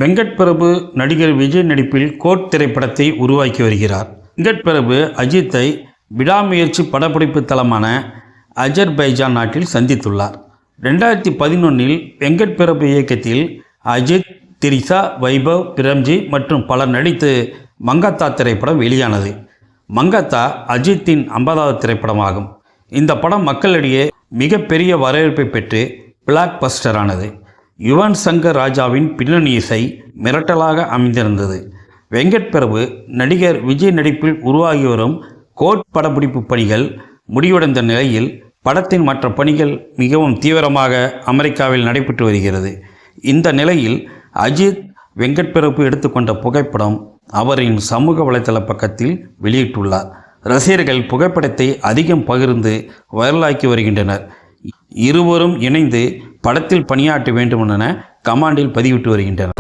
வெங்கட் பிரபு நடிகர் விஜய் நடிப்பில் கோட் திரைப்படத்தை உருவாக்கி வருகிறார். வெங்கட் பிரபு அஜித்தை விடாமுயற்சி படப்பிடிப்பு தளமான அஜர்பைஜான் நாட்டில் சந்தித்துள்ளார். 2011 வெங்கட் பிரபு இயக்கத்தில் அஜித், திரிஷா, வைபவ், பிரம்ஜி மற்றும் பலர் நடித்து மங்காத்தா திரைப்படம் வெளியானது. மங்காத்தா அஜித்தின் 50வது திரைப்படமாகும். இந்த படம் மக்களிடையே மிகப்பெரிய வரவேற்பை பெற்று பிளாக் பஸ்டரானது. யுவன் சங்கர் ராஜாவின் பின்னணி இசை மிரட்டலாக அமைந்திருந்தது. வெங்கட் பிரபு நடிகர் விஜய் நடிப்பில் உருவாகி வரும் கோட் படப்பிடிப்பு பணிகள் முடிவடைந்த நிலையில் படத்தின் மற்ற பணிகள் மிகவும் தீவிரமாக அமெரிக்காவில் நடைபெற்று வருகிறது. இந்த நிலையில் அஜித் வெங்கட் பிரபு எடுத்துக்கொண்ட புகைப்படம் அவரின் சமூக வலைதள பக்கத்தில் வெளியிட்டுள்ளார். ரசிகர்கள் புகைப்படத்தை அதிகம் பகிர்ந்து வைரலாக்கி வருகின்றனர். இருவரும் இணைந்து படத்தில் பணியாற்ற வேண்டும் என கமெண்டில் பதிவிட்டு வருகின்றனர்.